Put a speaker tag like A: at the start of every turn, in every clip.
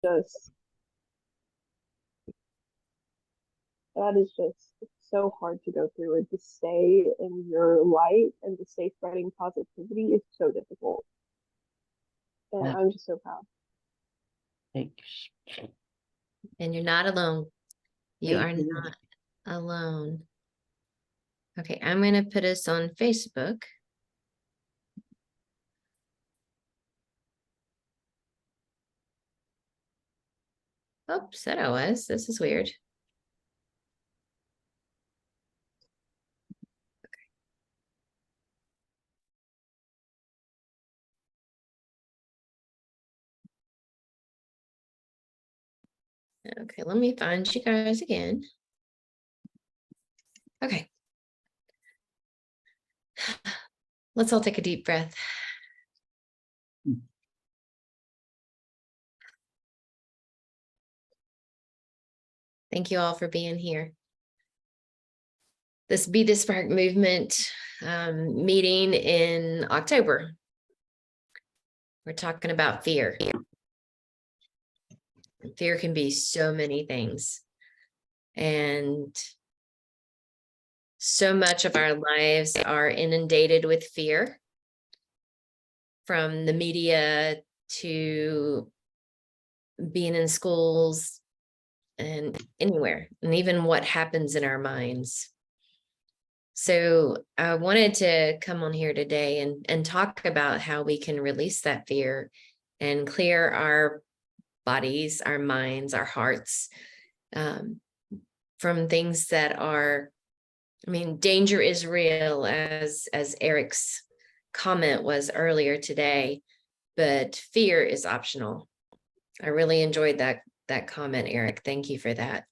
A: just that is just so hard to go through, and to stay in your light and to stay spreading positivity is so difficult. And
B: Yeah.
A: I'm just so proud.
B: Thanks.
C: And you're not alone. You
B: Thank
C: are
B: you.
C: not alone. Okay, I'm going to put us on Facebook. Oops, said I was. This is weird. Okay, let me find you guys again. Okay. Let's all take a deep breath. Thank you all for being here. This Be the Spark movement meeting in October. We're talking about fear. Fear can be so many things. And so much of our lives are inundated with fear, from the media to being in schools and anywhere, and even what happens in our minds. So I wanted to come on here today and talk about how we can release that fear and clear our bodies, our minds, our hearts from things that are, I mean, danger is real, as Eric's comment was earlier today, but fear is optional. I really enjoyed that comment, Eric. Thank you for that.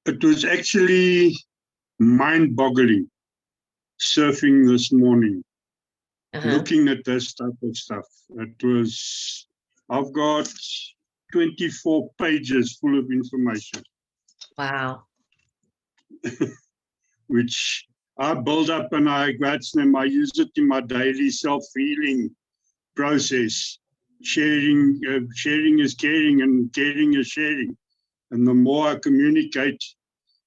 D: It was actually mind-boggling surfing this morning, looking at this type of stuff. I've got 24 pages full of information.
C: Wow.
D: Which I build up and I use it in my daily self-healing process. Sharing is caring, and caring is sharing. And the more I communicate,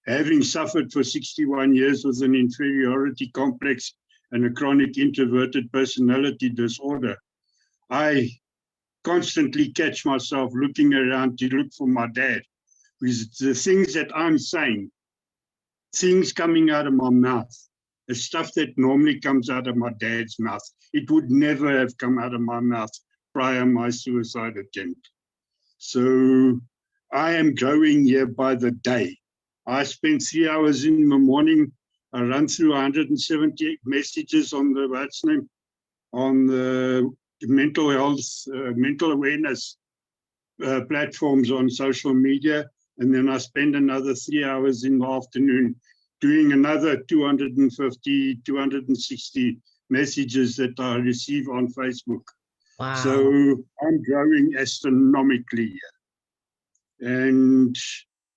D: having suffered for 61 years with an inferiority complex and a chronic introverted personality disorder, I constantly catch myself looking around to look for my dad, because the things that I'm saying, things coming out of my mouth, the stuff that normally comes out of my dad's mouth, it would never have come out of my mouth prior to my suicide attempt. So I am growing here by the day. I spend 3 hours in the morning. I run through 170 messages on the mental health, mental awareness platforms on social media. And then I spend another 3 hours in the afternoon doing another 250, 260 messages that I receive on Facebook.
C: Wow.
D: So I'm growing astronomically here. And,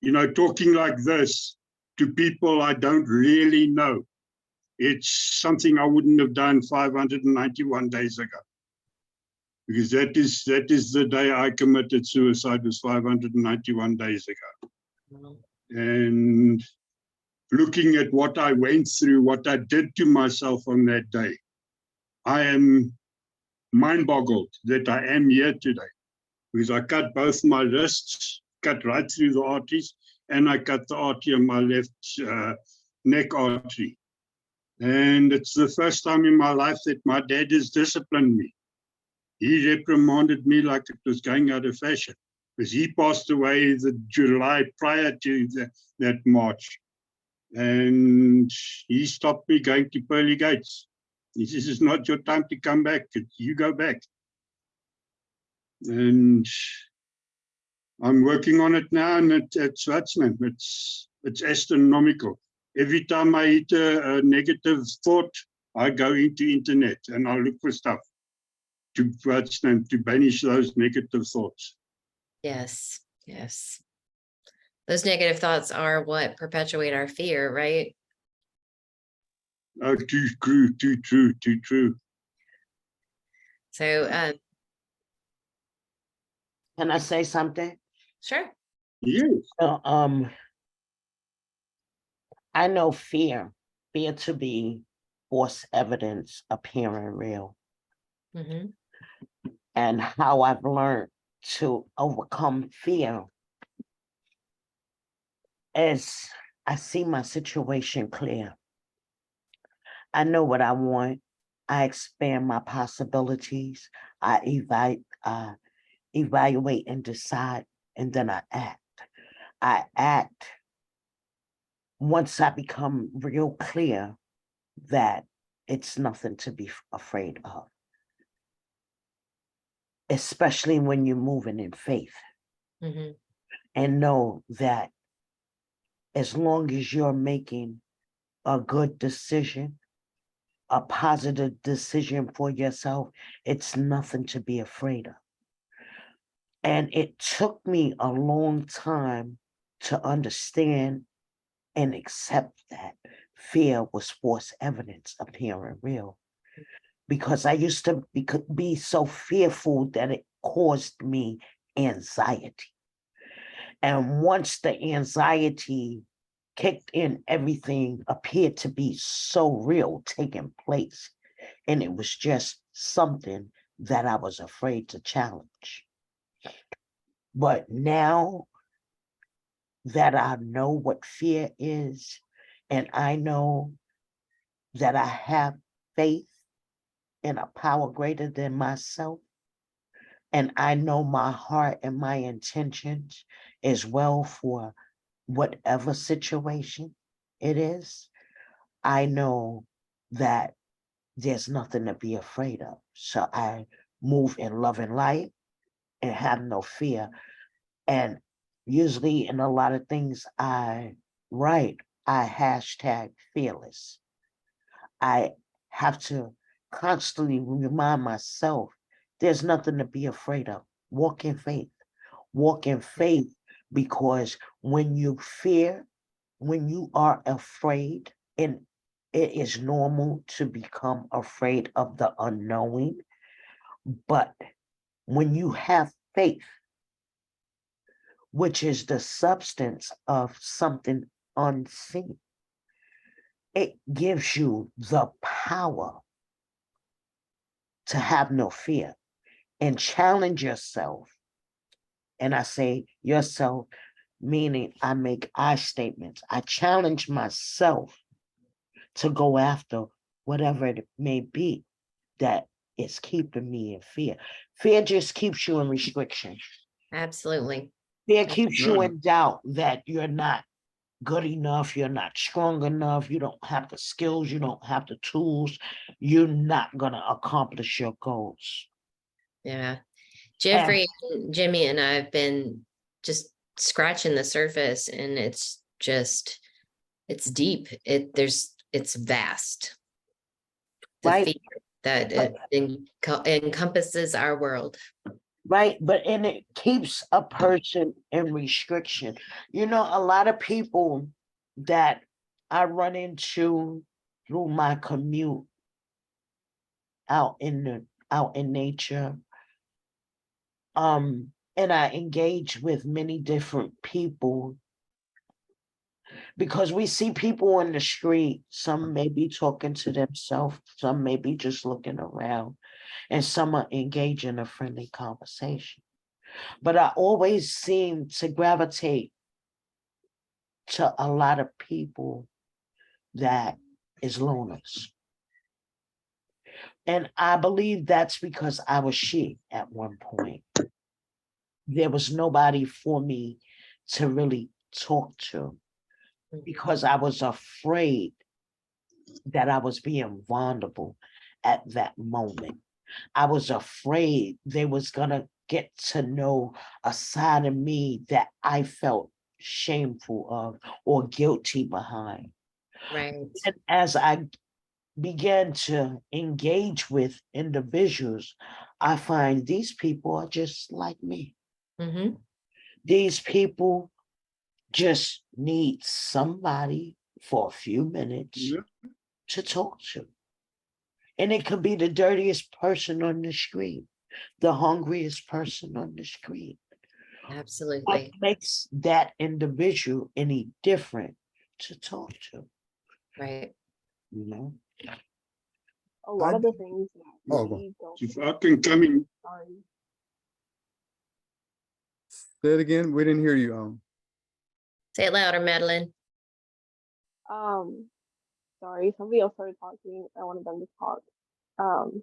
D: you know, talking like this to people I don't really know, it's something I wouldn't have done 591 days ago. Because that is the day I committed suicide, was 591 days ago.
C: Wow.
D: And looking at what I went through, what I did to myself on that day, I am mind-boggled that I am here today. Because I cut both my wrists, cut right through the arteries, and I cut the artery on my left neck artery. And it's the first time in my life that my dad has disciplined me. He reprimanded me like it was going out of fashion, because he passed away the July prior to that March. And he stopped me going to pearly gates. He says, it's not your time to come back. You go back. And I'm working on it now, and it's astronomical. Every time I hit a negative thought, I go into internet and I look for stuff to banish those negative thoughts.
C: Yes, yes. Those negative thoughts are what perpetuate our fear, right?
D: Oh, too true, too true, too true.
C: So,
B: Can I say something?
C: sure.
D: Yes.
B: I know fear to be false evidence appearing real,
C: Hmm.
B: and how I've learned to overcome fear is I see my situation clear. I know what I want. I expand my possibilities. I evaluate and decide, and then I act. I act once I become real clear that it's nothing to be afraid of, especially when you're moving in faith,
C: Hmm.
B: and know that as long as you're making a good decision, a positive decision for yourself, it's nothing to be afraid of. And it took me a long time to understand and accept that fear was false evidence appearing real. Because I used to be so fearful that it caused me anxiety. And once the anxiety kicked in, everything appeared to be so real taking place. And it was just something that I was afraid to challenge. But now that I know what fear is, and I know that I have faith in a power greater than myself, and I know my heart and my intentions is well for whatever situation it is, I know that there's nothing to be afraid of. So I move in love and light and have no fear. And usually in a lot of things I write, I hashtag fearless. I have to constantly remind myself there's nothing to be afraid of. Walk in faith. Walk in faith, because when you fear, when you are afraid, and it is normal to become afraid of the unknowing, but when you have faith, which is the substance of something unseen, it gives you the power to have no fear and challenge yourself. And I say yourself, meaning I make I statements. I challenge myself to go after whatever it may be that is keeping me in fear. Fear just keeps you in restriction.
C: Absolutely.
B: Fear keeps you
D: Right.
B: in doubt that you're not good enough, you're not strong enough, you don't have the skills, you don't have the tools, you're not going to accomplish your goals.
C: Yeah.
B: And
C: Jeffrey, Jimmy, and I have been just scratching the surface, and it's deep. It's vast. The
B: right,
C: fear that it encompasses our world.
B: right, but and it keeps a person in restriction. You know, a lot of people that I run into through my commute out in nature, and I engage with many different people, because we see people on the street. Some may be talking to themselves, some may be just looking around, and some are engaged in a friendly conversation. But I always seem to gravitate to a lot of people that is loners. And I believe that's because I was she at one point. There was nobody for me to really talk to, because I was afraid that I was being vulnerable at that moment. I was afraid they was gonna get to know a side of me that I felt shameful of or guilty behind.
C: Right.
B: And as I began to engage with individuals, I find these people are just like me.
C: Mm-hmm.
B: These people just need somebody for a few minutes
D: Yeah.
B: to talk to. And it could be the dirtiest person on the street, the hungriest person on the street. What
C: Absolutely.
B: makes that individual any different to talk to,
C: Right.
B: you know?
A: A lot
E: I-
A: of the things that
E: Oh, go on.
A: we don't.
D: If I can come in,
A: Sorry.
E: Say it again. We didn't hear you.
C: Say it louder, Madeline.
A: Um, sorry, somebody else started talking. I wanted them to talk. Um,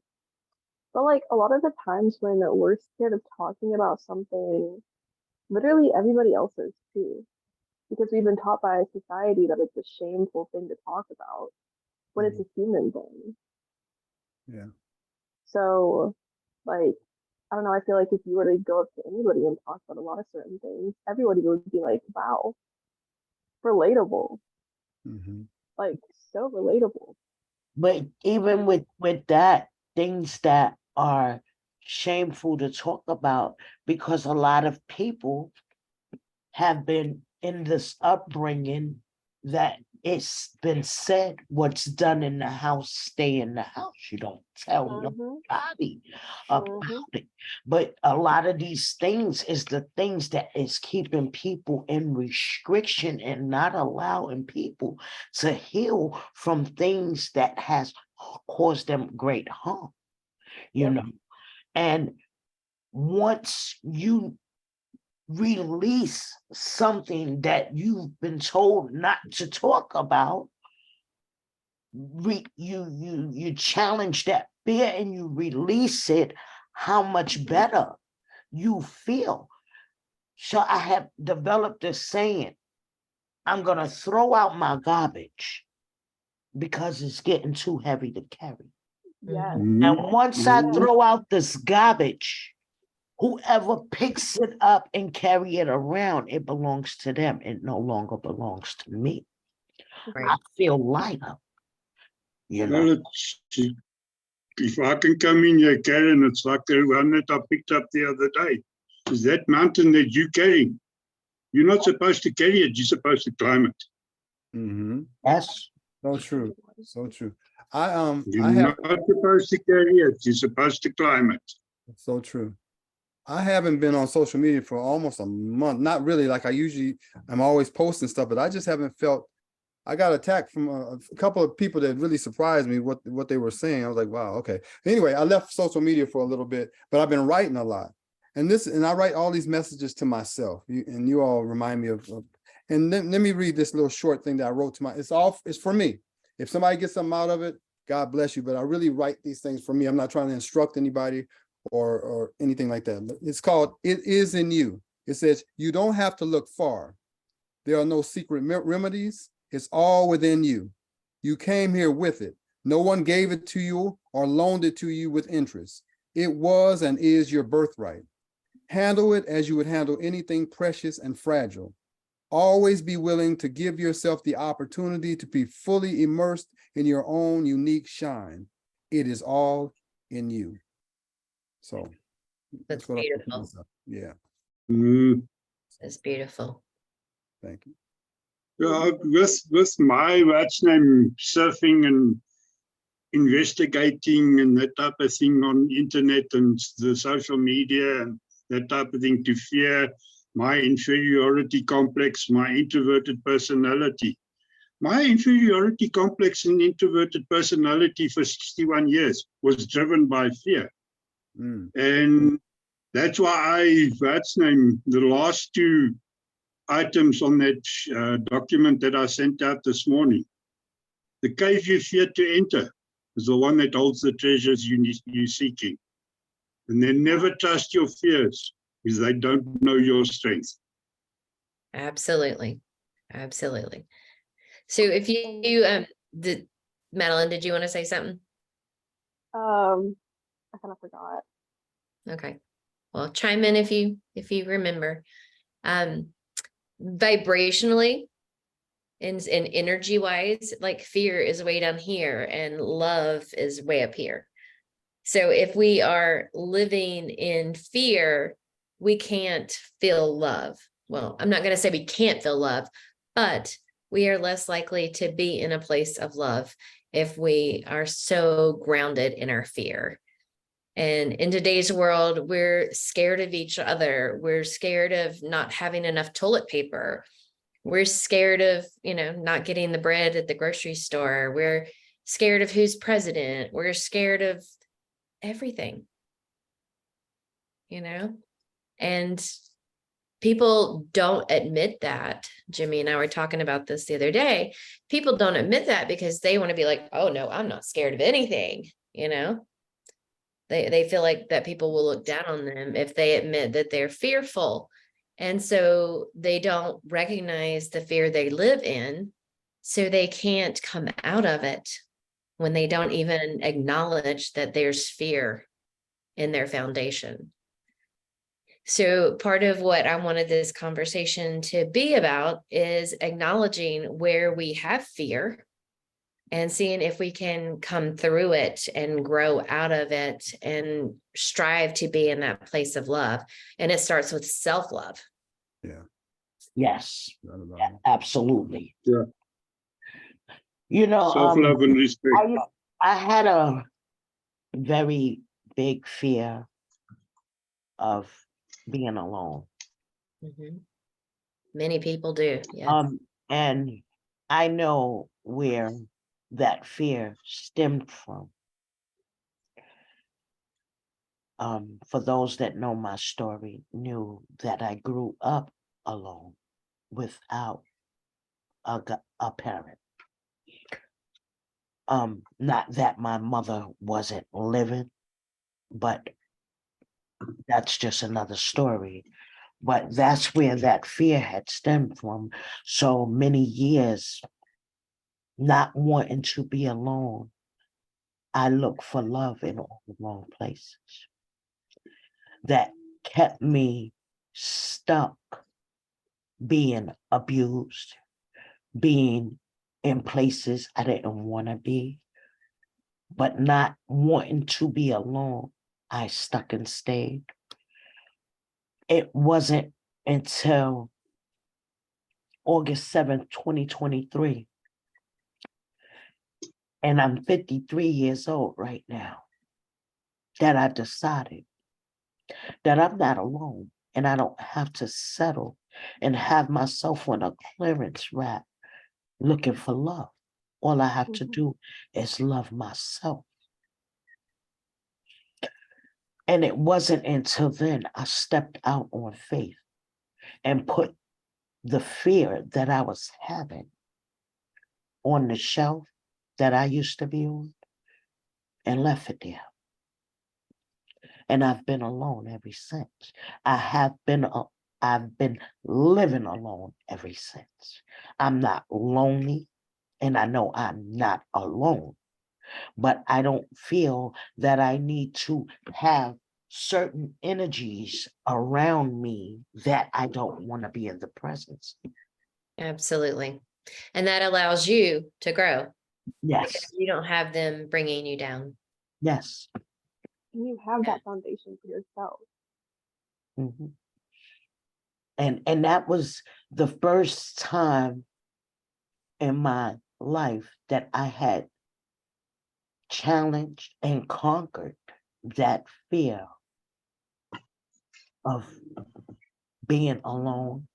A: but like a lot of the times when we're scared of talking about something, literally everybody else is too. Because we've been taught by society that it's a shameful thing to talk about when it's a human thing.
E: Yeah.
A: So, like, I don't know, I feel like if you were to go up to anybody and talk about a lot of certain things, everybody would be like, wow, relatable.
E: Mhm.
A: Like, so relatable.
B: But even with that, things that are shameful to talk about, because a lot of people have been in this upbringing that it's been said, what's done in the house, stay in the house. You don't tell
A: Mhm.
B: nobody about
A: Mhm.
B: it. But a lot of these things is the things that is keeping people in restriction and not allowing people to heal from things that has caused them great harm, you
A: Yep.
B: know. And once you release something that you've been told not to talk about, you challenge that fear and you release it, how much better you feel. So I have developed this saying, I'm gonna throw out my garbage because it's getting too heavy to carry.
A: Yes.
B: And once I
A: Yes.
B: throw out this garbage, whoever picks it up and carry it around, it belongs to them. It no longer belongs to me. I
C: Right.
B: feel lighter, you know.
D: well, if I can come in here, Karen, it's like the one that I picked up the other day. Is that mountain that you're carrying? You're not supposed to carry it, you're supposed to climb it.
E: Mhm.
B: That's
E: So true. So true. I
D: You're
E: have
D: not supposed to carry it, you're supposed to climb it.
E: so true. I haven't been on social media for almost a month. Not really, like I usually. I'm always posting stuff, but I just haven't felt. I got attacked from a couple of people that really surprised me what they were saying. I was like, wow, okay. Anyway, I left social media for a little bit, but I've been writing a lot, and I write all these messages to myself. And you all remind me of. And let me read this little short thing that I wrote to it's for me. If somebody gets something out of it, God bless you. But I really write these things for me. I'm not trying to instruct anybody or anything like that. But it's called "It Is in You." It says, you don't have to look far. There are no secret remedies. It's all within you. You came here with it. No one gave it to you or loaned it to you with interest. It was and is your birthright. Handle it as you would handle anything precious and fragile. Always be willing to give yourself the opportunity to be fully immersed in your own unique shine. It is all in you. So
C: That's
E: what I put to
C: beautiful.
E: myself. Yeah,
D: Mm.
C: That's beautiful.
E: thank you.
D: Yeah, with my what's name surfing and investigating and that type of thing on internet and the social media and that type of thing to fear my inferiority complex, my introverted personality. My inferiority complex and introverted personality for 61 years was driven by fear.
E: Mm.
D: And that's why that's name the last two items on that document that I sent out this morning. The cave you fear to enter is the one that holds the treasures you're seeking. And then never trust your fears because they don't know your strength.
C: Absolutely. Absolutely. So if you did, Madeline, did you want to say something?
A: I kind of forgot.
C: Okay. Well, chime in if you remember. Vibrationally and energy wise, like fear is way down here and love is way up here. So if we are living in fear, we can't feel love. Well, I'm not going to say we can't feel love, but we are less likely to be in a place of love. if we are so grounded in our fear. And in today's world, we're scared of each other. We're scared of not having enough toilet paper. We're scared of, not getting the bread at the grocery store. We're scared of who's president. We're scared of everything, and people don't admit that. Jimmy and I were talking about this the other day. People don't admit that because they want to be like, oh no, I'm not scared of anything. They feel like that people will look down on them if they admit that they're fearful. And so they don't recognize the fear they live in. So they can't come out of it when they don't even acknowledge that there's fear in their foundation. So part of what I wanted this conversation to be about is acknowledging where we have fear and seeing if we can come through it and grow out of it and strive to be in that place of love. And it starts with self-love.
E: Yeah.
B: Yes,
E: Not about it.
B: absolutely.
D: Yeah.
B: I,
D: Self-love and respect.
B: I had a very big fear of being alone.
C: Mhm. Many people do. Yes.
B: And I know where that fear stemmed from. For those that know my story, knew that I grew up alone without a parent. Not that my mother wasn't living, but that's just another story. But that's where that fear had stemmed from. So many years not wanting to be alone, I looked for love in all the wrong places. That kept me stuck being abused, being in places I didn't want to be, but not wanting to be alone. I stuck and stayed. It wasn't until August 7th, 2023, and I'm 53 years old right now, that I decided that I'm not alone and I don't have to settle and have myself on a clearance rack looking for love. All I have to do is love myself. And it wasn't until then I stepped out on faith and put the fear that I was having on the shelf that I used to be on and left it there. And I've been alone ever since. I've been living alone ever since. I'm not lonely, and I know I'm not alone, but I don't feel that I need to have certain energies around me that I don't want to be in the presence.
C: Absolutely. And that allows you to grow.
B: Yes,
C: You don't have them bringing you down.
B: yes.
A: And you have that foundation for yourself.
B: Mhm. And that was the first time in my life that I had challenged and conquered that fear of being alone,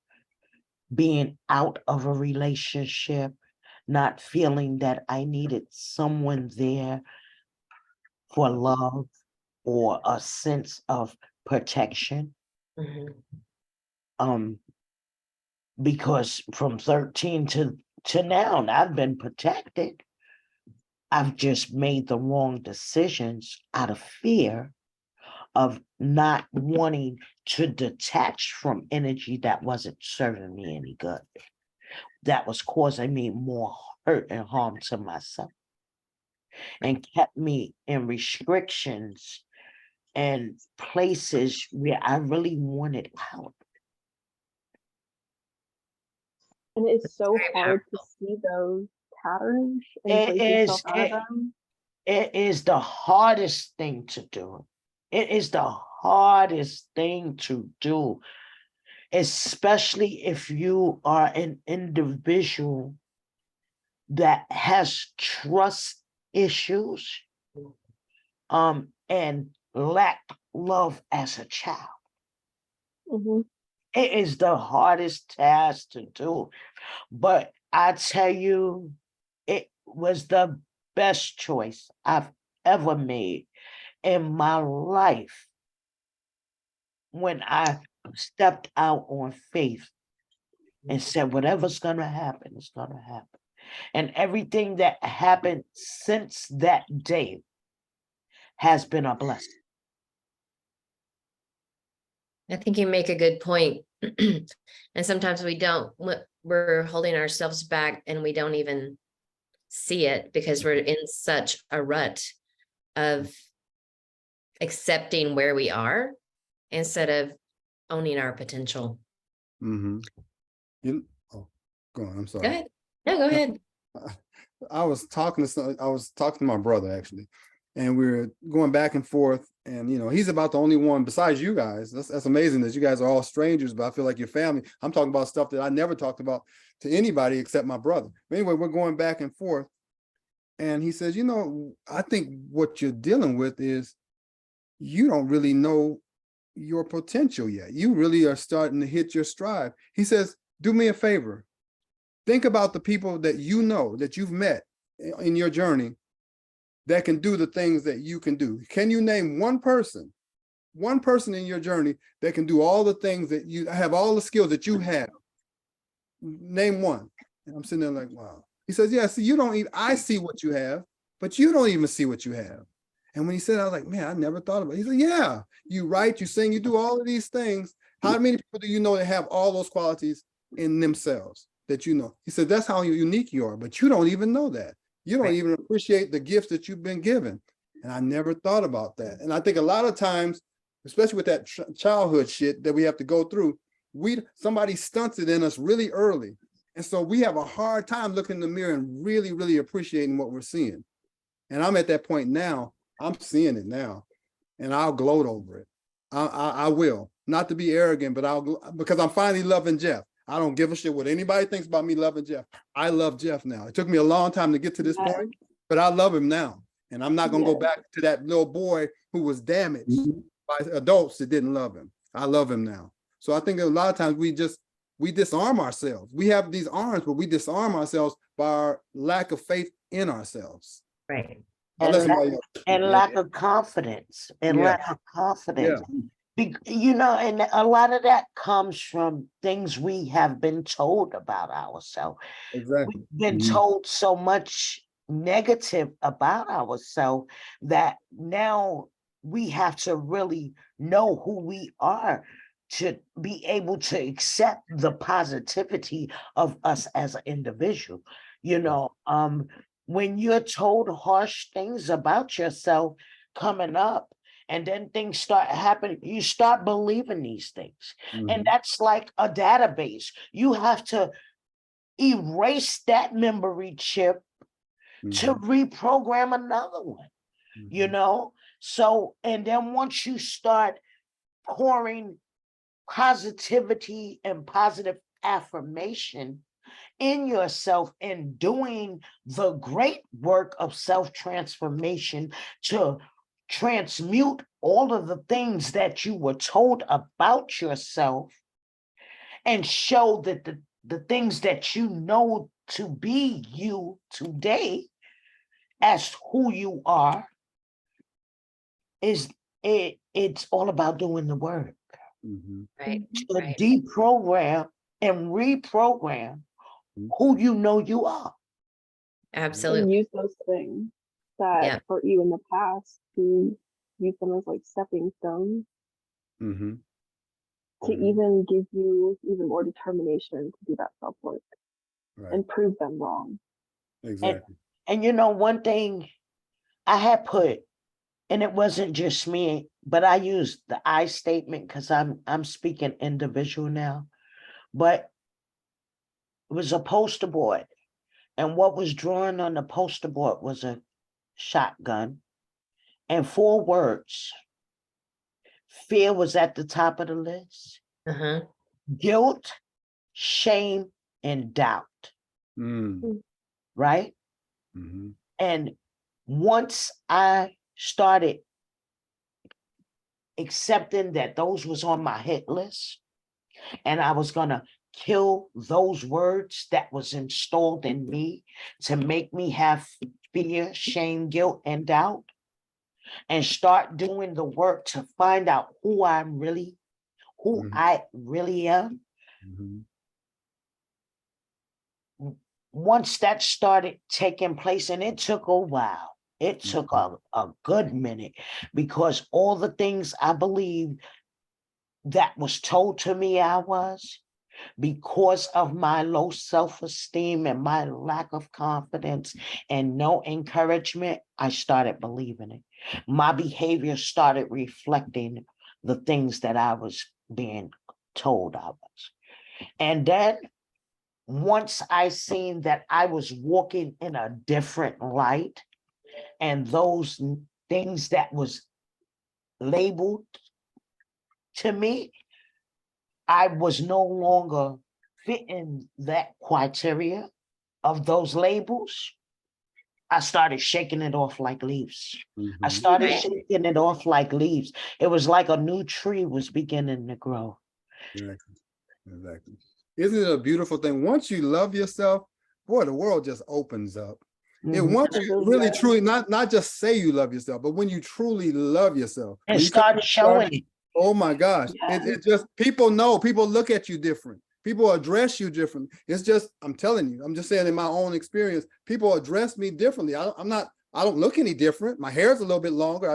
B: being out of a relationship, not feeling that I needed someone there for love or a sense of protection.
C: Mhm.
B: Because from 13 to now, I've been protected. I've just made the wrong decisions out of fear of not wanting to detach from energy that wasn't serving me any good, that was causing me more hurt and harm to myself, and kept me in restrictions and places where I really wanted help.
A: And it's so
C: Very
A: hard to
C: powerful.
A: see those patterns and
B: It
A: break yourself
B: is
A: out of them.
B: it is the hardest thing to do. It is the hardest thing to do, especially if you are an individual that has trust issues, and lacked love as a child.
A: Hmm.
B: It is the hardest task to do, but I tell you, it was the best choice I've ever made in my life when I stepped out on faith and said, whatever's going to happen is going to happen. And everything that happened since that day has been a blessing.
C: I think you make a good point. And sometimes we don't, we're holding ourselves back and we don't even see it because we're in such a rut of accepting where we are instead of owning our potential.
E: Mm-hmm. Oh, go on, I'm
C: Go
E: sorry.
C: ahead. No, go ahead.
E: I was talking to my brother actually, and we were going back and forth. And he's about the only one besides you guys. That's amazing that you guys are all strangers, but I feel like your family. I'm talking about stuff that I never talked about to anybody except my brother. But anyway, we're going back and forth, and he says, I think what you're dealing with is you don't really know your potential yet. You really are starting to hit your stride. He says, do me a favor. Think about the people that that you've met in your journey that can do the things that you can do. Can you name one person in your journey that can do all the things that you have, all the skills that you have? Name one. And I'm sitting there like, wow. He says, yeah, see, you don't even, I see what you have, but you don't even see what you have. And when he said, I was like, man, I never thought about it. He said, yeah, you write, you sing, you do all of these things. How many people do you know that have all those qualities in themselves that you know? He said, that's how unique you are, but you don't even know that. You don't even appreciate the gifts that you've been given. And I never thought about that. And I think a lot of times, especially with that childhood shit that we have to go through, somebody stunts it in us really early. And so we have a hard time looking in the mirror and really, really appreciating what we're seeing. And I'm at that point now. I'm seeing it now, and I'll gloat over it. I will, not to be arrogant, but because I'm finally loving Jeff. I don't give a shit what anybody thinks about me loving Jeff. I love Jeff now. It took me a long time to get to this point, but I love him now. And I'm not going to go back to that little boy who was damaged by adults that didn't love him. I love him now. So I think a lot of times we disarm ourselves. We have these arms, but we disarm ourselves by our lack of faith in ourselves.
C: Right.
B: And lack of confidence. And
E: Yeah.
B: lack of confidence. And a lot of that comes from things we have been told about ourselves.
E: Exactly.
B: We've been told so much negative about ourselves that now we have to really know who we are to be able to accept the positivity of us as an individual. When you're told harsh things about yourself coming up, and then things start happening, you start believing these things. And that's like a database. You have to erase that memory chip to reprogram another one, So, and then once you start pouring positivity and positive affirmation in yourself and doing the great work of self-transformation to transmute all of the things that you were told about yourself and show that the things that you know to be you today as who you are it's all about doing the work.
C: Right.
B: To deprogram and reprogram who you know you are.
A: And
C: Absolutely.
A: use those things that hurt you in the past to use them as like stepping stones to even give you even more determination to do that self work and prove them wrong.
E: Exactly.
B: And one thing I had put, and it wasn't just me, but I used the I statement because I'm speaking individual now, but it was a poster board. And what was drawn on the poster board was a shotgun and 4 words. Fear was at the top of the list. Guilt, shame, and doubt. Right? And once I started accepting that those was on my hit list, and I was gonna kill those words that was installed in me to make me have fear, shame, guilt, and doubt, and start doing the work to find out who
E: Mhm.
B: I really am.
E: Mhm.
B: Once that started taking place, and it took a while, it took a good minute, because all the things I believed that was told to me I was, because of my low self-esteem and my lack of confidence and no encouragement, I started believing it. My behavior started reflecting the things that I was being told I was. And then once I seen that I was walking in a different light, and those things that was labeled to me, I was no longer fitting that criteria of those labels. I started shaking it off like leaves. I
E: Mhm.
B: started
C: Right.
B: shaking it off like leaves. It was like a new tree was beginning to grow.
E: Exactly. Exactly. Isn't it a beautiful thing? Once you love yourself, boy, the world just opens up. And
B: Mhm.
E: once
A: It
E: you
A: really
E: really
A: does.
E: truly not just say you love yourself, but when you truly love yourself,
B: And
E: when you come
B: start
E: start,
B: showing it.
E: oh my gosh,
A: Yes.
E: it just people know, people look at you different. People address you different. It's just, I'm telling you, I'm just saying in my own experience, people address me differently. I don't look any different. My hair's a little bit longer.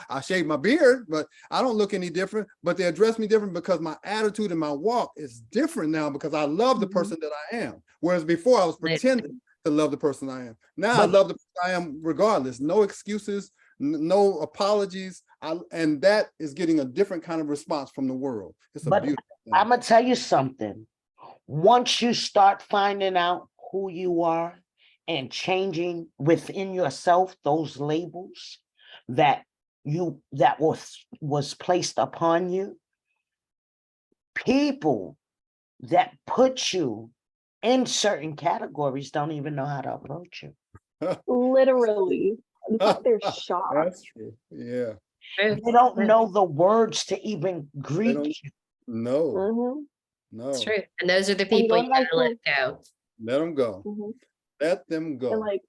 E: I shave my beard, but I don't look any different. But they address me different because my attitude and my walk is different now, because I love the
A: Mhm.
E: person that I am. Whereas before I was pretending to love the person I am. Now I
B: But
E: love the person I am regardless. No excuses, no apologies. And that is getting a different kind of response from the world. It's a
B: but
E: beautiful thing.
B: I'm gonna tell you something. Once you start finding out who you are and changing within yourself those labels that was placed upon you, people that put you in certain categories don't even know how to approach you.
A: Literally. They're shocked.
E: That's true. Yeah.
C: True.
B: They don't
C: Yeah,
B: know the words to even
E: They
B: greet
E: don't
B: you.
E: know.
A: Hmm.
C: it's
E: No.
C: true. And those are the
A: And
C: people you
A: going back
C: gotta let
A: to,
C: go.
E: Let them go.
A: mhm.
E: Let them
A: and
E: go.
A: like,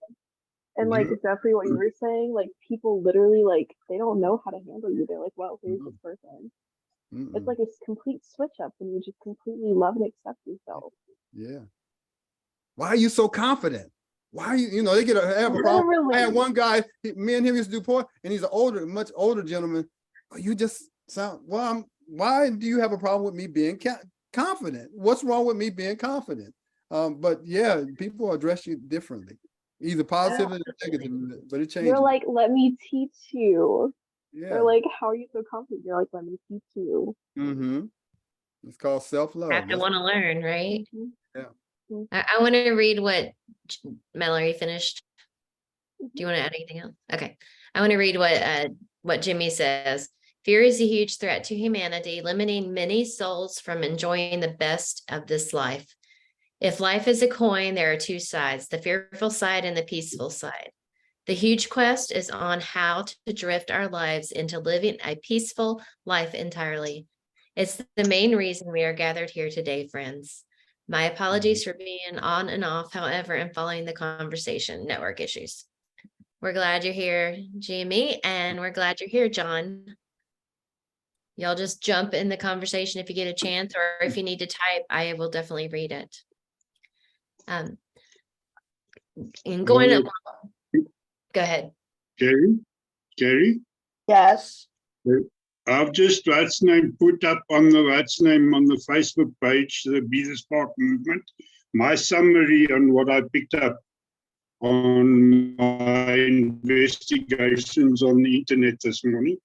A: and like
E: Mhm.
A: Jeffrey, what you were saying, like people literally like they don't know how to handle you. They're like, "Well, who's this person?" It's
E: Mm-mm.
A: like a complete switch up when you just completely love and accept yourself.
E: Yeah. Why are you so confident? Why are you, they have a problem. I had
A: Literally.
E: one guy, me and him used to do porn, and he's an much older gentleman. "Oh, you just sound, well, why do you have a problem with me being confident? What's wrong with me being confident?" But yeah, people address you differently, either positively or negatively, but it
A: They're
E: changes.
A: like, "Let me teach you." They're
E: Yeah.
A: like, "How are you so confident?" You're like, "Let me teach you."
E: Mm-hmm. It's called self-love.
C: Have to
E: That's,
C: want to learn, right?
A: Mhm.
E: yeah.
A: Mhm.
C: I want to read what Mallory finished. Do you
A: Mhm.
C: want to add anything else? Okay. I want to read what Jimmy says. Fear is a huge threat to humanity, limiting many souls from enjoying the best of this life. If life is a coin, there are two sides, the fearful side and the peaceful side. The huge quest is on how to drift our lives into living a peaceful life entirely. It's the main reason we are gathered here today, friends. My apologies for being on and off, however, and following the conversation, network issues. We're glad you're here, Jimmy, and we're glad you're here, John. Y'all just jump in the conversation if you get a chance, or if you need to type, I will definitely read it. And going up, go ahead.
D: Gary,
B: Yes.
D: I've just put up on the Facebook page, the Be the Spark movement, my summary on what I picked up on my investigations on the internet this morning.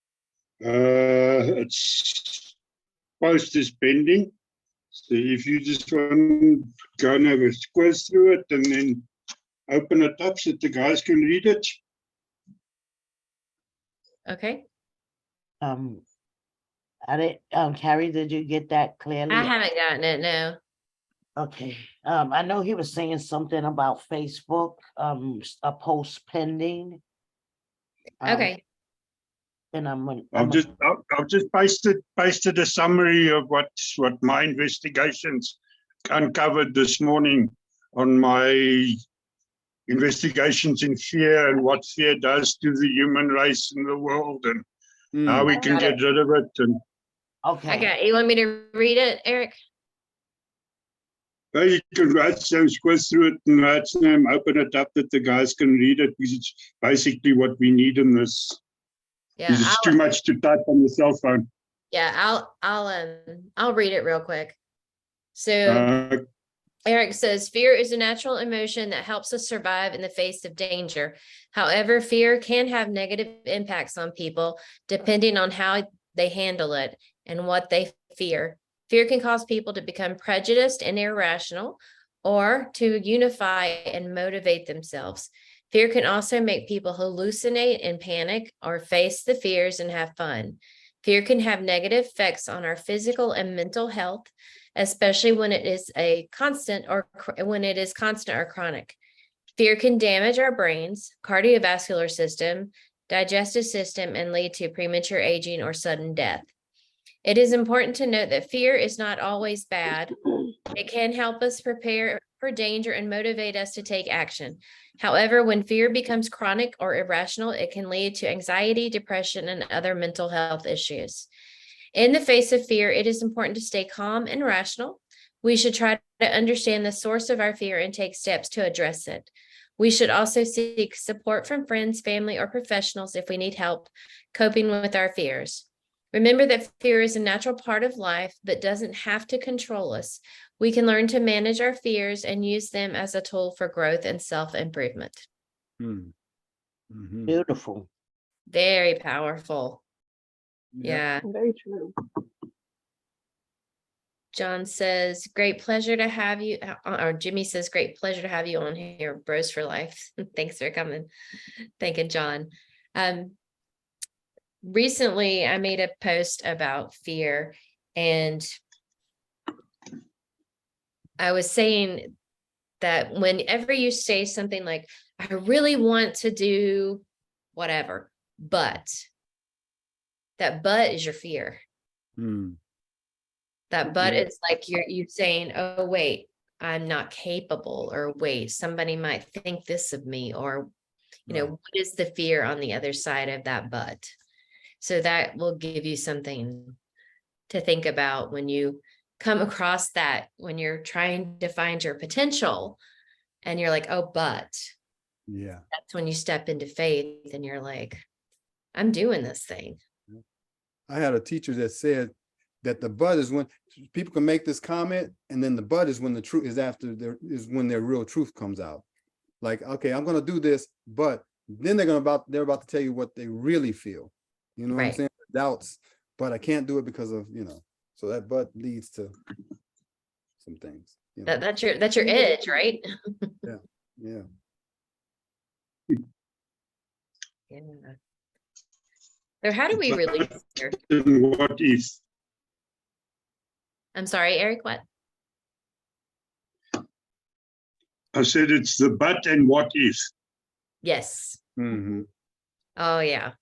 D: It's post is pending. So if you just want to go and have a squiz through it and then open it up so the guys can read it.
C: Okay.
B: I didn't, Carrie, did you get that clearly?
C: I haven't gotten it, no.
B: Okay, I know he was saying something about Facebook, a post pending.
C: Okay,
B: And I'm
D: I've just pasted a summary of what my investigations uncovered this morning on my investigations in fear and what fear does to the human race and the world and how we can
C: Got
D: get rid of it. And
C: I
B: okay.
C: got, you want me to read it, Eric?
D: well, you can write some squiz through it and write some, open it up that the guys can read it because it's basically what we need in this.
C: Yeah,
D: Because it's too much to type on the cell phone.
C: I'll read it real quick. So
D: Uh,
C: Eric says, fear is a natural emotion that helps us survive in the face of danger. However, fear can have negative impacts on people depending on how they handle it and what they fear. Fear can cause people to become prejudiced and irrational, or to unify and motivate themselves. Fear can also make people hallucinate and panic, or face the fears and have fun. Fear can have negative effects on our physical and mental health, especially when it is constant or chronic. Fear can damage our brains, cardiovascular system, digestive system, and lead to premature aging or sudden death. It is important to note that fear is not always bad. It can help us prepare for danger and motivate us to take action. However, when fear becomes chronic or irrational, it can lead to anxiety, depression, and other mental health issues. In the face of fear, it is important to stay calm and rational. We should try to understand the source of our fear and take steps to address it. We should also seek support from friends, family, or professionals if we need help coping with our fears. Remember that fear is a natural part of life, but doesn't have to control us. We can learn to manage our fears and use them as a tool for growth and self-improvement.
B: Beautiful.
C: Very powerful. Yeah.
A: Very true.
C: John says, great pleasure to have you. Or Jimmy says, great pleasure to have you on here, Bros for Life. Thanks for coming. Thanking John. Recently, I made a post about fear, and I was saying that whenever you say something like, I really want to do whatever, but that but is your fear. That but is like you're saying, oh, wait, I'm not capable, or wait, somebody might think this of me, or, what is the fear on the other side of that but? So that will give you something to think about when you come across that, when you're trying to find your potential and you're like, oh, but that's when you step into faith and you're like, I'm doing this thing.
E: I had a teacher that said that the but is when people can make this comment, and then the but is when the truth is when their real truth comes out. Like, okay, I'm gonna do this, but then they're about to tell you what they really feel. You know what I'm saying? Doubts, but I can't do it because of, so that but leads to some things.
C: That's your edge, right?
E: Yeah.
C: Yeah. So how do we release fear?
D: what if?
C: I'm sorry, Eric, what?
D: I said it's the but and what if.
C: Yes.
E: Mm-hmm.
C: Oh, yeah.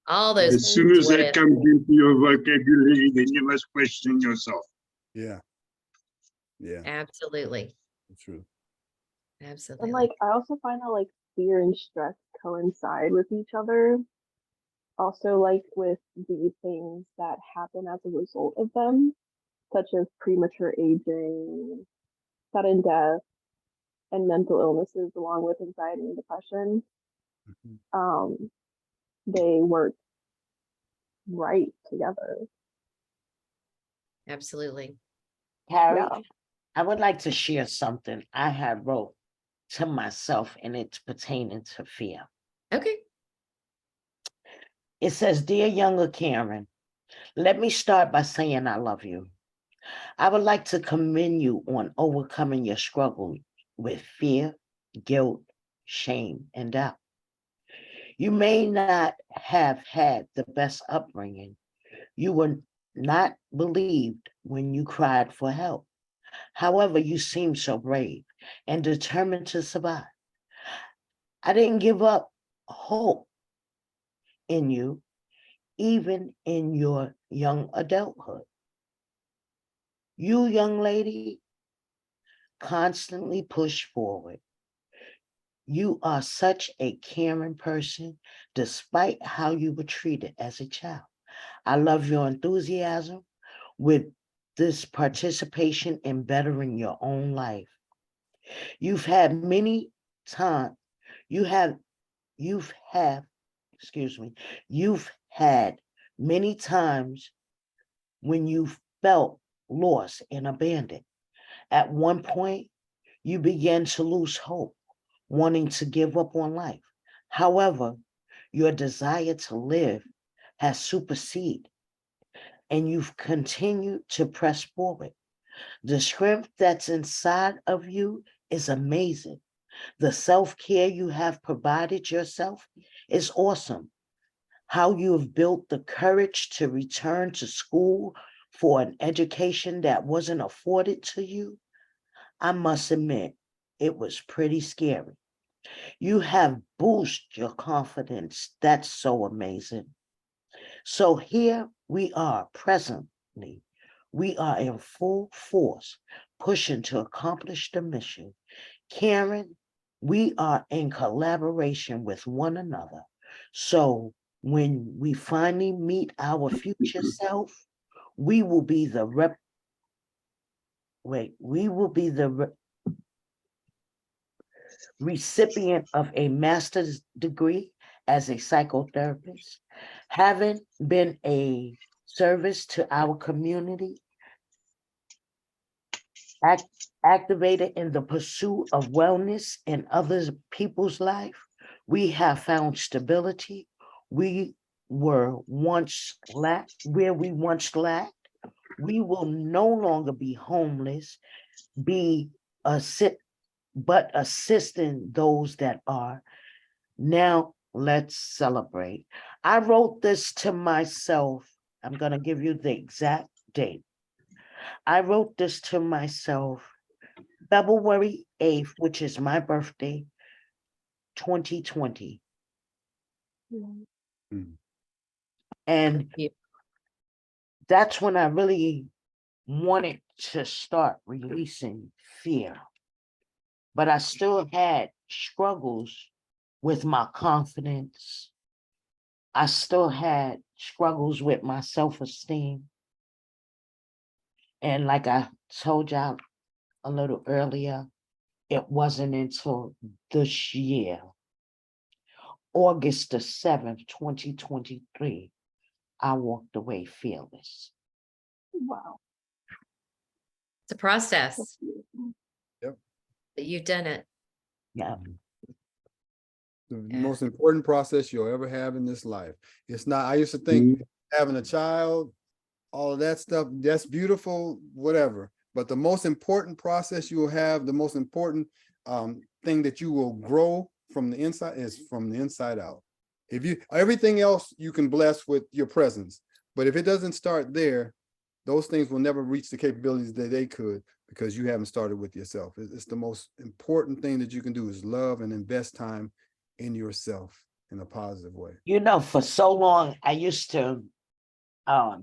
C: All those.
D: As soon as that comes into your vocabulary, then you must question yourself.
E: Yeah.
C: Absolutely.
E: True.
C: Absolutely.
A: And like, I also find that like fear and stress coincide with each other. Also, like with the things that happen as a result of them, such as premature aging, sudden death, and mental illnesses, along with anxiety and depression. They work right together.
C: Absolutely.
B: Carrie,
A: Yeah.
B: I would like to share something I had wrote to myself, and it's pertaining to fear.
C: Okay.
B: It says, Dear younger Karen, let me start by saying I love you. I would like to commend you on overcoming your struggle with fear, guilt, shame, and doubt. You may not have had the best upbringing. You were not believed when you cried for help. However, you seem so brave and determined to survive. I didn't give up hope in you, even in your young adulthood. You, young lady, constantly push forward. You are such a caring person, despite how you were treated as a child. I love your enthusiasm with this participation in bettering your own life. You've had many times, you have, excuse me, you've had many times when you felt lost and abandoned. At one point, you began to lose hope, wanting to give up on life. However, your desire to live has superseded, and you've continued to press forward. The strength that's inside of you is amazing. The self-care you have provided yourself is awesome. How you have built the courage to return to school for an education that wasn't afforded to you, I must admit, it was pretty scary. You have boosted your confidence. That's so amazing. So here we are presently. We are in full force, pushing to accomplish the mission. Karen, we are in collaboration with one another. So when we finally meet our future self, we will be the we will be the recipient of a master's degree as a psychotherapist, having been a service to our community, activated in the pursuit of wellness in other people's life. We have found stability. We were once lacked where we once lacked. We will no longer be homeless, be but assisting those that are. Now let's celebrate. I wrote this to myself. I'm going to give you the exact date. I wrote this to myself February 8th, which is my birthday, 2020. And
C: Yeah.
B: that's when I really wanted to start releasing fear. But I still had struggles with my confidence. I still had struggles with my self-esteem. And like I told y'all a little earlier, it wasn't until this year, August the 7th, 2023, I walked away fearless.
A: Wow.
C: It's a process,
A: That's beautiful.
C: but you've done it.
B: Yeah.
E: The
C: Yeah.
E: most important process you'll ever have in this life. It's not, I used to think having a child, all of that stuff, that's beautiful, whatever. But the most important process you will have, the most important thing that you will grow from the inside is from the inside out. If you, everything else you can bless with your presence, but if it doesn't start there, those things will never reach the capabilities that they could because you haven't started with yourself. It's the most important thing that you can do is love and invest time in yourself in a positive way.
B: You know, for so long, I used to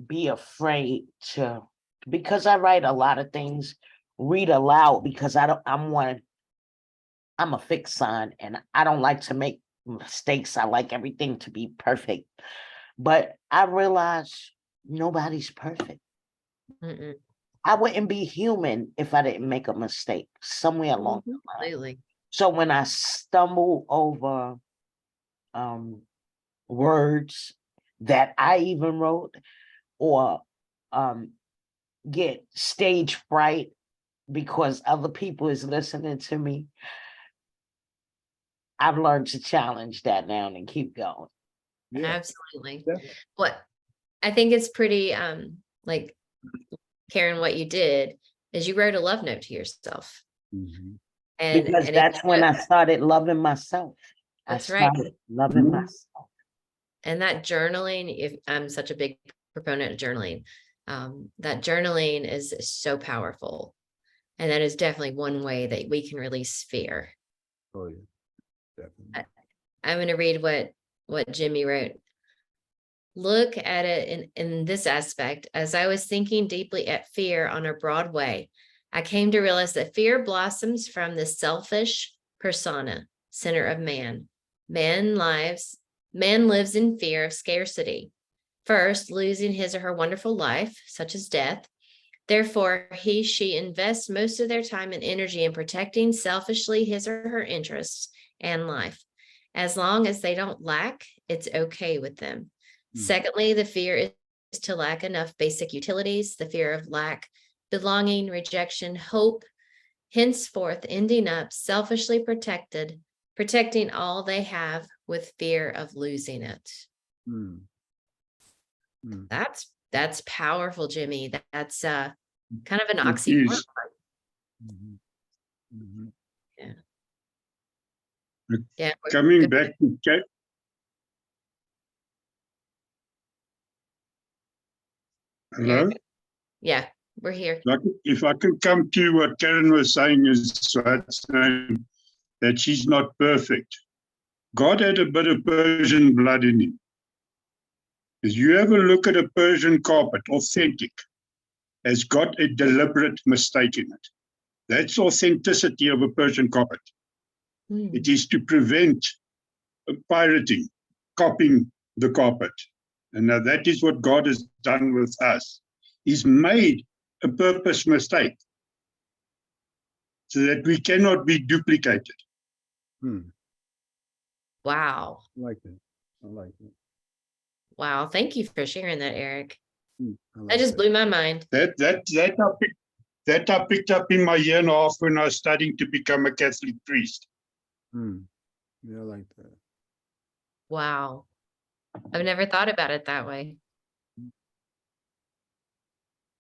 B: be afraid to, because I write a lot of things, read aloud because I'm a fixed sign and I don't like to make mistakes. I like everything to be perfect. But I realized nobody's perfect.
C: Mm-mm.
B: I wouldn't be human if I didn't make a mistake somewhere along the line.
C: Absolutely.
B: So when I stumble over words that I even wrote or get stage fright because other people is listening to me, I've learned to challenge that now and keep going.
E: Yeah.
C: Absolutely.
E: Yeah.
C: What I think is pretty like Karen, what you did is you wrote a love note to yourself.
E: Mhm.
B: Because
C: And
B: that's when I started loving myself.
C: That's right.
B: I started loving myself.
C: And that journaling, if I'm such a big proponent of journaling, that journaling is so powerful. And that is definitely one way that we can release fear.
E: Oh yeah, definitely.
C: I'm going to read what Jimmy wrote. look at it in this aspect. As I was thinking deeply at fear on a broad way, I came to realize that fear blossoms from the selfish persona, center of man. Man lives in fear of scarcity. First, losing his or her wonderful life, such as death. Therefore, she invests most of their time and energy in protecting selfishly his or her interests and life. As long as they don't lack, it's okay with them. Secondly, the fear is to lack enough basic utilities, the fear of lack, belonging, rejection, hope, henceforth ending up selfishly protecting all they have with fear of losing it.
E: Hmm. Hmm.
C: That's powerful, Jimmy. That's kind of an
D: It
C: oxymoron.
D: is.
E: Mhm. Mhm.
C: Yeah.
D: Coming back to hello.
C: Yeah, we're here.
D: Like, if I can come to what Karen was saying is that she's not perfect. God had a bit of Persian blood in him. If you ever look at a Persian carpet, authentic, has got a deliberate mistake in it. That's authenticity of a Persian carpet. It is to prevent pirating, copying the carpet. And now that is what God has done with us. He's made a purpose mistake so that we cannot be duplicated.
E: Hmm.
C: Wow.
E: I like that. I like that.
C: Wow. Thank you for sharing that, Eric.
E: Hmm. I
C: That
E: like
C: just
E: that.
C: blew my mind.
D: That I picked up in my year and a half when I was studying to become a Catholic priest.
E: Hmm. Yeah, I like that.
C: Wow. I've never thought about it that way.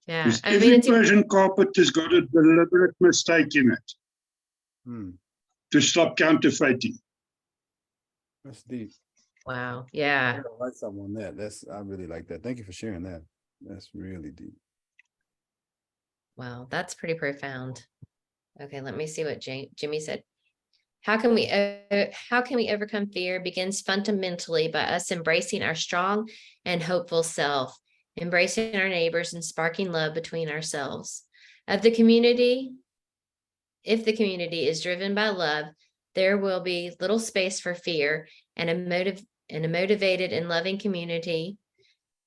C: Yeah.
D: Because
C: I mean,
D: every
C: it's
D: Persian carpet has got a deliberate mistake in it
E: Hmm.
D: to stop counterfeiting.
E: That's deep.
C: wow.
E: I
C: Yeah.
E: gotta write something on that. I really like that. Thank you for sharing that. That's really deep.
C: Wow. That's pretty profound. Okay, let me see what Jimmy said. How can we overcome fear begins fundamentally by us embracing our strong and hopeful self, embracing our neighbors and sparking love between ourselves. If the community is driven by love, there will be little space for fear, and a motivated and loving community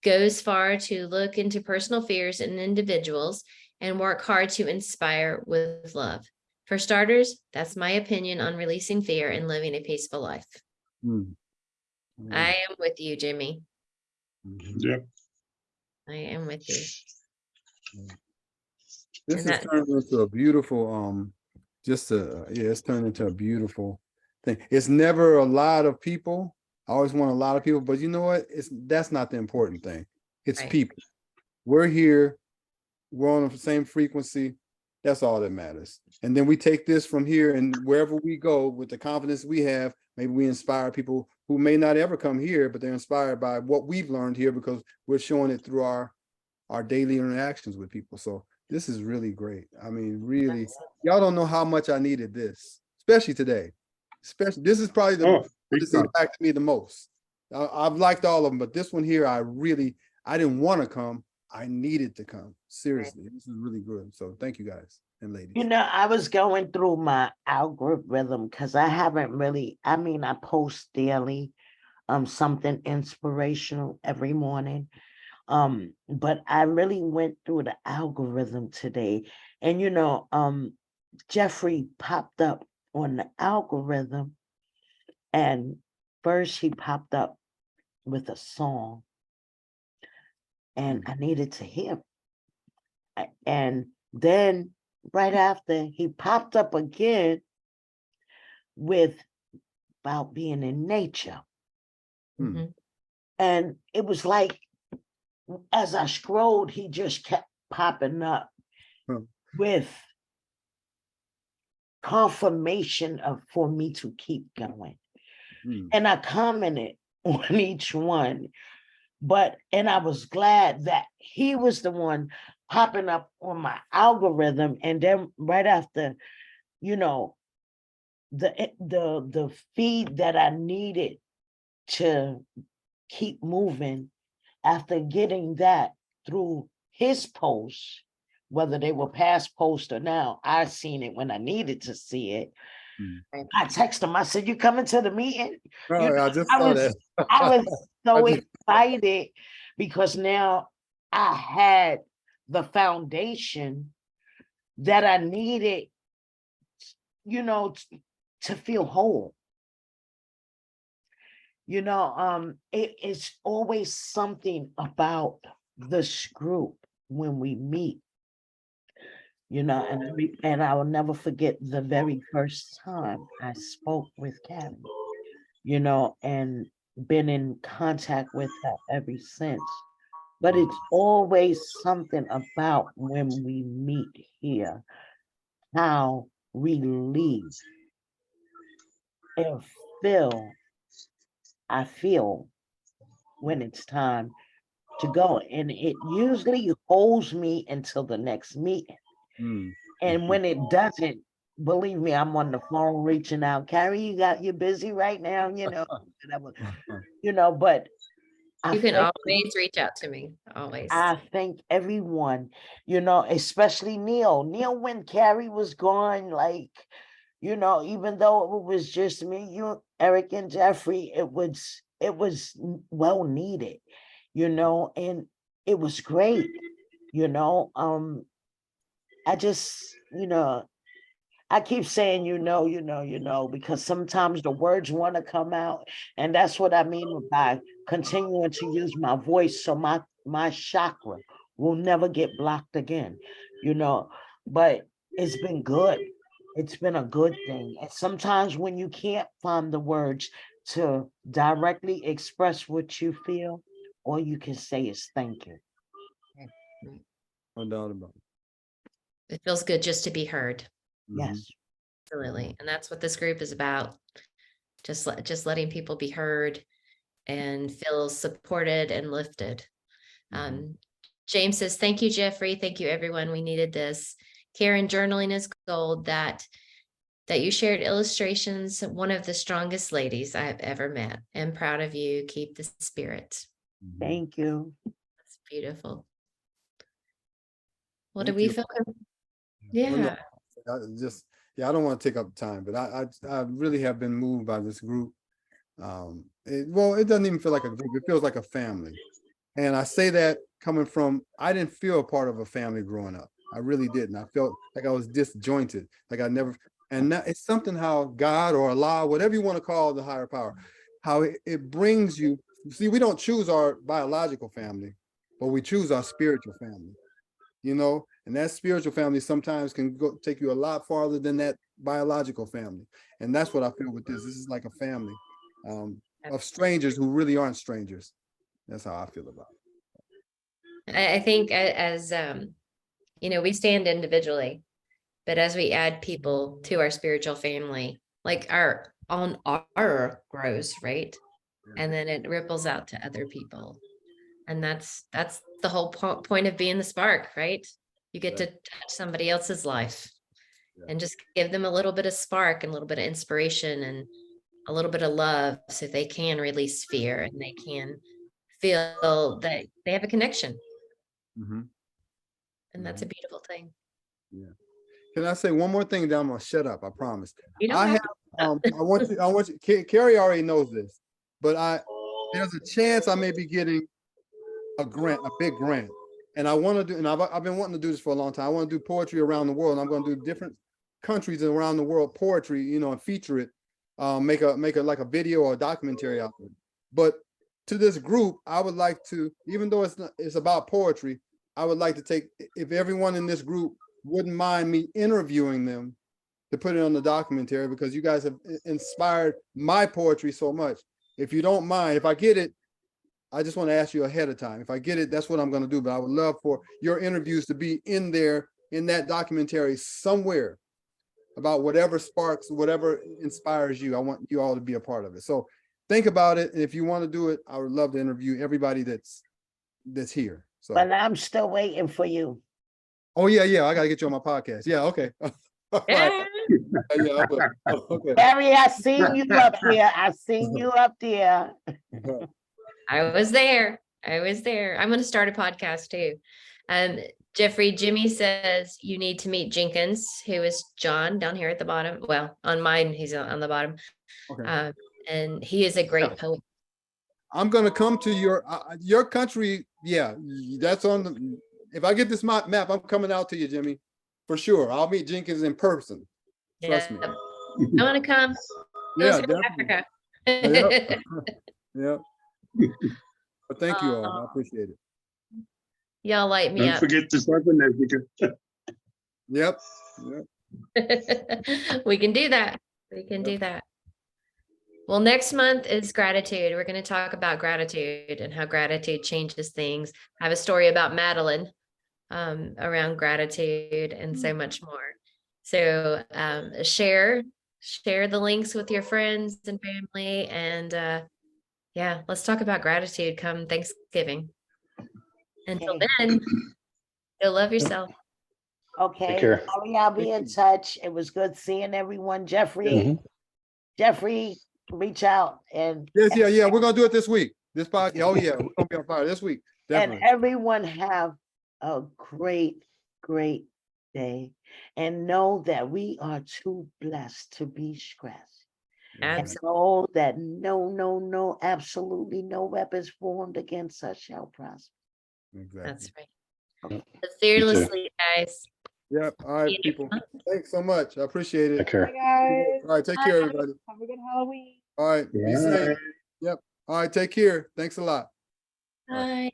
C: goes far to look into personal fears in individuals and work hard to inspire with love. For starters, that's my opinion on releasing fear and living a peaceful life.
E: Hmm.
C: I am with you, Jimmy.
E: Mhm.
D: Yep.
C: I am with you.
E: This
C: And
E: has turned into a beautiful, it's turned into a beautiful thing. It's never a lot of people. I always want a lot of people, but you know what? That's not the important thing. It's
C: Right.
E: people. We're here. We're on the same frequency. That's all that matters. And then we take this from here, and wherever we go with the confidence we have, maybe we inspire people who may not ever come here, but they're inspired by what we've learned here because we're showing it through our daily interactions with people. So this is really great. I mean, really, y'all don't know how much I needed this, especially today. Especially, this is probably the
D: Big
E: this
D: time.
E: impacted me the most. I've liked all of them, but this one here, I didn't want to come. I needed to come. Seriously, this is really good. So thank you guys and ladies.
B: You know, I was going through my algorithm because I haven't really, I mean, I post daily something inspirational every morning. But I really went through the algorithm today. And you know, Jeffrey popped up on the algorithm, and first he popped up with a song, and I needed to hear. And then right after he popped up again with about being in nature.
C: Mhm.
B: And it was like, as I scrolled, he just kept popping up
E: Huh.
B: with confirmation of for me to keep going.
E: Hmm.
B: And I commented on each one, and I was glad that he was the one popping up on my algorithm. And then right after, you know, the feed that I needed to keep moving after getting that through his posts, whether they were past posts or now, I seen it when I needed to see it. I texted him. I said, "You coming to the meeting?"
E: Oh,
B: You know,
E: I just
B: I
E: saw
B: was
E: that.
B: I was so
E: I just-
B: excited because now I had the foundation that I needed, you know, to feel whole. You know, it is always something about this group when we meet, you know, and I will never forget the very first time I spoke with Carrie, you know, and been in contact with her ever since. But it's always something about when we meet here, how we leave and feel, I feel when it's time to go. And it usually holds me until the next meeting.
E: Mm.
B: And when it doesn't, believe me, I'm on the phone reaching out. Carrie, you're busy right now, you know, whatever, you know, but
C: You can always reach out to me, always.
B: I thank everyone, you know, especially Neil. Neil, when Carrie was gone, like, you know, even though it was just me, you, Eric, and Jeffrey, it was well needed, you know, and it was great, you know. I just, you know, I keep saying, because sometimes the words want to come out. And that's what I mean by continuing to use my voice. So my chakra will never get blocked again, you know, but it's been good. It's been a good thing. And sometimes when you can't find the words to directly express what you feel, all you can say is thank you.
E: No doubt about it.
C: It feels good just to be heard.
B: Yes.
C: Absolutely. And that's what this group is about. Just letting people be heard and feel supported and lifted. James says, thank you, Jeffrey. Thank you, everyone. We needed this. Karen, journaling is gold. That you shared illustrations, one of the strongest ladies I've ever met. I'm proud of you. Keep the spirit.
B: Thank you.
C: That's beautiful. Well, do
E: Thank
C: we
E: you.
C: feel?
E: Well,
C: Yeah.
E: I don't want to take up time, but I really have been moved by this group. It doesn't even feel like a group. It feels like a family. And I say that coming from, I didn't feel a part of a family growing up. I really didn't. I felt like I was disjointed, like I never, and that, it's something how God or Allah, whatever you want to call the higher power, how it brings you. See, we don't choose our biological family, but we choose our spiritual family, you know, and that spiritual family sometimes can take you a lot farther than that biological family. And that's what I feel with this. This is like a family of strangers who really aren't strangers. That's how I feel about it.
C: I think as you know, we stand individually, but as we add people to our spiritual family, like our grows, right? And then it ripples out to other people. And that's the whole point of being the spark, right? You get to touch somebody else's life and just give them a little bit of spark and a little bit of inspiration and a little bit of love so they can release fear and they can feel that they have a connection. And that's a beautiful thing.
E: Yeah. Can I say one more thing? Then I'm gonna shut up. I promise.
C: You don't
E: I
C: have
E: have. I want you. Carrie already knows this, but there's a chance I may be getting a grant, a big grant, and I want to do. And I've been wanting to do this for a long time. I want to do poetry around the world. And I'm going to do different countries around the world poetry, you know, and feature it. Make a like a video or a documentary out of it. But to this group, I would like to, even though it's about poetry, I would like to take, if everyone in this group wouldn't mind me interviewing them to put it on the documentary, because you guys have inspired my poetry so much. If you don't mind, if I get it, I just want to ask you ahead of time. If I get it, that's what I'm going to do. But I would love for your interviews to be in there, in that documentary somewhere, about whatever sparks, whatever inspires you. I want you all to be a part of it. So think about it. And if you want to do it, I would love to interview everybody that's here. So,
B: But I'm still waiting for you.
E: oh yeah, I gotta get you on my podcast. Yeah, okay. All right. Yeah, okay.
B: Barry, I seen you up there. I seen you up there.
C: I was there. I was there. I'm going to start a podcast too. Jeffrey, Jimmy says you need to meet Jenkins, who is John down here at the bottom. Well, on mine, he's on the bottom.
E: Okay.
C: And he is a great poet.
E: I'm gonna come to your country. Yeah, that's on the, if I get this map, I'm coming out to you, Jimmy, for sure. I'll meet Jenkins in person. Trust me.
C: I want to come.
E: Yeah,
C: South
E: definitely.
C: Africa.
E: Yeah. But thank you all. I appreciate it.
C: Y'all light me
D: Don't
C: up.
D: forget the Southern Africa.
E: Yep.
C: We can do that. We can do that. Well, next month is gratitude. We're going to talk about gratitude and how gratitude changes things. I have a story about Madeline around gratitude and so much more. So share the links with your friends and family. And yeah, let's talk about gratitude come Thanksgiving. Until then, go love yourself.
B: Okay,
F: care.
B: Holly, I'll be in touch. It was good seeing everyone. Jeffrey, Jeffrey, reach out and
E: Yes, yeah. We're gonna do it this week. This podcast. Oh yeah, we're gonna be on fire this week.
B: and
E: Definitely.
B: everyone have a great, great day. And know that we are too blessed to be stressed. And
C: Absolutely.
B: know that no, absolutely no weapons formed against us shall prosper.
E: Exactly.
C: That's right.
F: Yep.
C: Fearlessly, guys.
E: Yep. All right,
C: See you
E: people.
C: next month.
E: Thanks so much. I appreciate it.
F: Take care.
A: Bye, guys.
E: All right, take care, everybody.
A: Have a good Halloween.
E: All right, be safe.
D: Bye.
E: Yep. All right, take care. Thanks a lot.
C: Bye.